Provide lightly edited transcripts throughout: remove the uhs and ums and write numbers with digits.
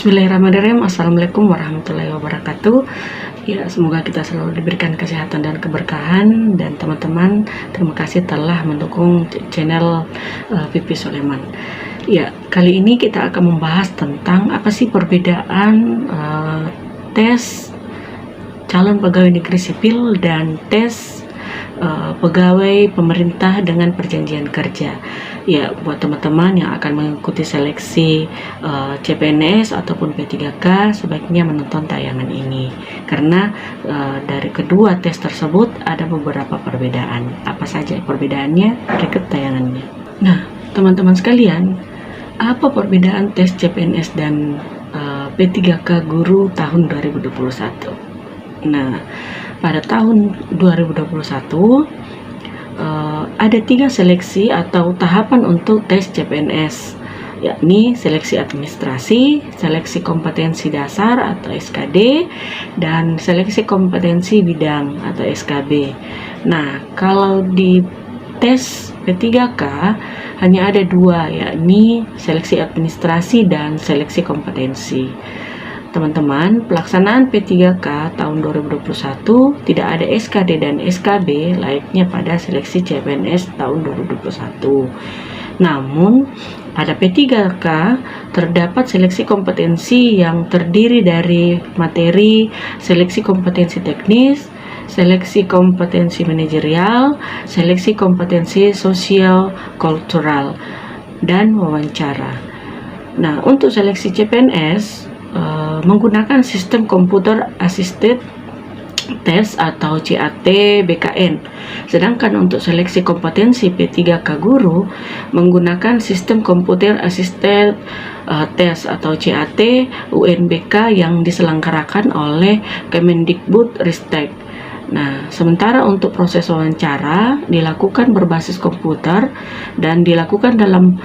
Bismillahirrahmanirrahim. Assalamualaikum warahmatullahi wabarakatuh. Ya, semoga kita selalu diberikan kesehatan dan keberkahan. Dan teman-teman, terima kasih telah mendukung channel Pipi Soleman. Ya, kali ini kita akan membahas tentang apa sih perbedaan tes calon pegawai negeri sipil dan tes pegawai pemerintah dengan perjanjian kerja. Ya, buat teman-teman yang akan mengikuti seleksi CPNS ataupun P3K, sebaiknya menonton tayangan ini karena dari kedua tes tersebut ada beberapa perbedaan. Apa saja perbedaannya? Berikut tayangannya. Nah, teman-teman sekalian, apa perbedaan tes CPNS dan P3K guru tahun 2021? Nah, pada tahun 2021 ada 3 seleksi atau tahapan untuk tes CPNS, yakni seleksi administrasi, seleksi kompetensi dasar atau SKD, dan seleksi kompetensi bidang atau SKB. Nah, kalau di tes P3K hanya ada 2, yakni seleksi administrasi dan seleksi kompetensi. Teman-teman, pelaksanaan P3K tahun 2021 tidak ada SKD dan SKB layaknya pada seleksi CPNS tahun 2021. Namun, pada P3K terdapat seleksi kompetensi yang terdiri dari materi seleksi kompetensi teknis, seleksi kompetensi manajerial, seleksi kompetensi sosial kultural, dan wawancara. Nah, untuk seleksi CPNS menggunakan sistem Computer Assisted Test atau CAT BKN. Sedangkan untuk seleksi kompetensi P3K guru menggunakan sistem Computer Assisted Test atau CAT UNBK yang diselenggarakan oleh Kemendikbud-Ristek. Nah, sementara untuk proses wawancara dilakukan berbasis komputer dan dilakukan dalam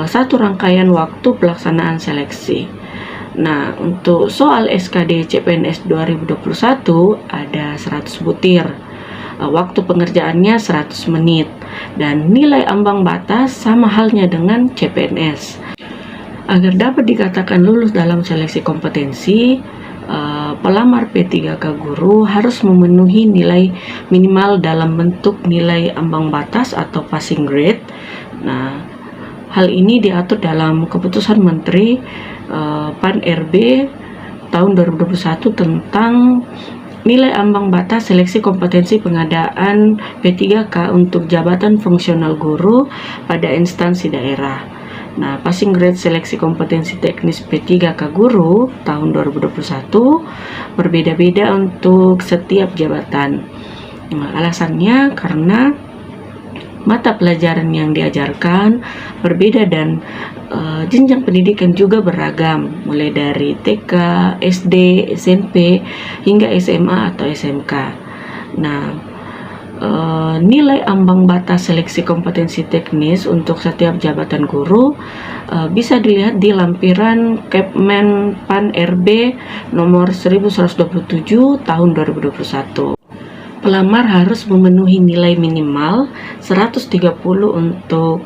satu rangkaian waktu pelaksanaan seleksi. Nah, untuk soal SKD CPNS 2021 ada 100 butir. Waktu pengerjaannya 100 menit dan nilai ambang batas sama halnya dengan CPNS. Agar dapat dikatakan lulus dalam seleksi kompetensi, pelamar P3K guru harus memenuhi nilai minimal dalam bentuk nilai ambang batas atau passing grade. Nah, hal ini diatur dalam Keputusan Menteri PAN-RB tahun 2021 tentang nilai ambang batas seleksi kompetensi pengadaan P3K untuk jabatan fungsional guru pada instansi daerah. Nah, passing grade seleksi kompetensi teknis P3K guru tahun 2021 berbeda-beda untuk setiap jabatan. Nah, alasannya karena mata pelajaran yang diajarkan berbeda dan jenjang pendidikan juga beragam, mulai dari TK, SD, SMP, hingga SMA atau SMK. Nah, nilai ambang batas seleksi kompetensi teknis untuk setiap jabatan guru bisa dilihat di lampiran Kepmen PAN-RB nomor 1127 tahun 2021. Pelamar harus memenuhi nilai minimal 130 untuk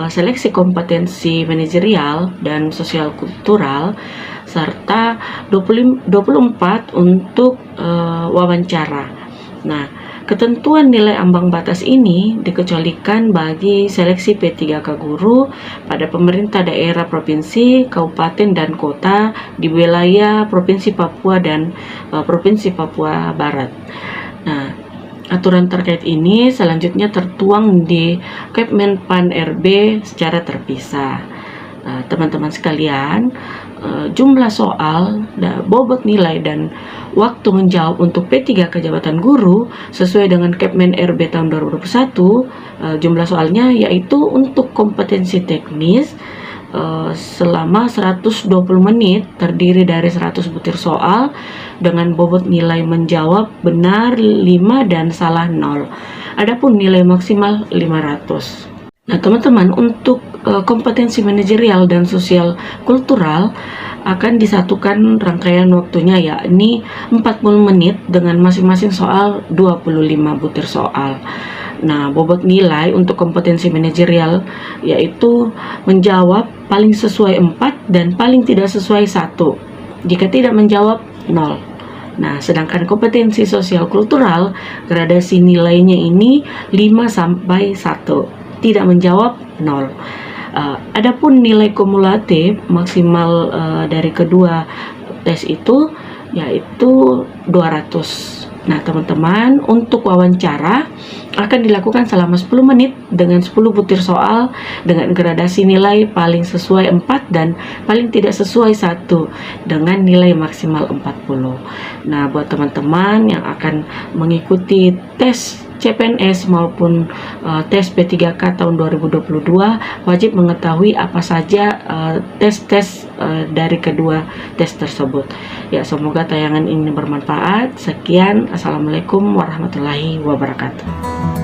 seleksi kompetensi manajerial dan sosial kultural serta 24 untuk wawancara. Nah, ketentuan nilai ambang batas ini dikecualikan bagi seleksi P3K guru pada pemerintah daerah provinsi, kabupaten, dan kota di wilayah Provinsi Papua dan Provinsi Papua Barat. Nah, aturan terkait ini selanjutnya tertuang di Kepmen PAN-RB secara terpisah. Teman-teman sekalian, jumlah soal, bobot nilai, dan waktu menjawab untuk P3K jabatan guru sesuai dengan Kepmen RB tahun 2021, jumlah soalnya yaitu untuk kompetensi teknis selama 120 menit terdiri dari 100 butir soal dengan bobot nilai menjawab benar 5 dan salah 0. Adapun nilai maksimal 500. Nah, teman-teman, untuk kompetensi manajerial dan sosial kultural akan disatukan rangkaian waktunya, yakni 40 menit dengan masing-masing soal 25 butir soal. Nah, bobot nilai untuk kompetensi manajerial yaitu menjawab paling sesuai 4 dan paling tidak sesuai 1. Jika tidak menjawab 0. Nah, sedangkan kompetensi sosial kultural gradasi nilainya ini 5 sampai 1. Tidak menjawab 0. Adapun nilai kumulatif maksimal dari kedua tes itu yaitu 200. Nah, teman-teman, untuk wawancara akan dilakukan selama 10 menit dengan 10 butir soal dengan gradasi nilai paling sesuai 4 dan paling tidak sesuai 1 dengan nilai maksimal 40. Nah, buat teman-teman yang akan mengikuti tes CPNS maupun tes P3K tahun 2022 wajib mengetahui apa saja tes-tes dari kedua tes tersebut. Ya, semoga tayangan ini bermanfaat. Sekian, assalamualaikum warahmatullahi wabarakatuh.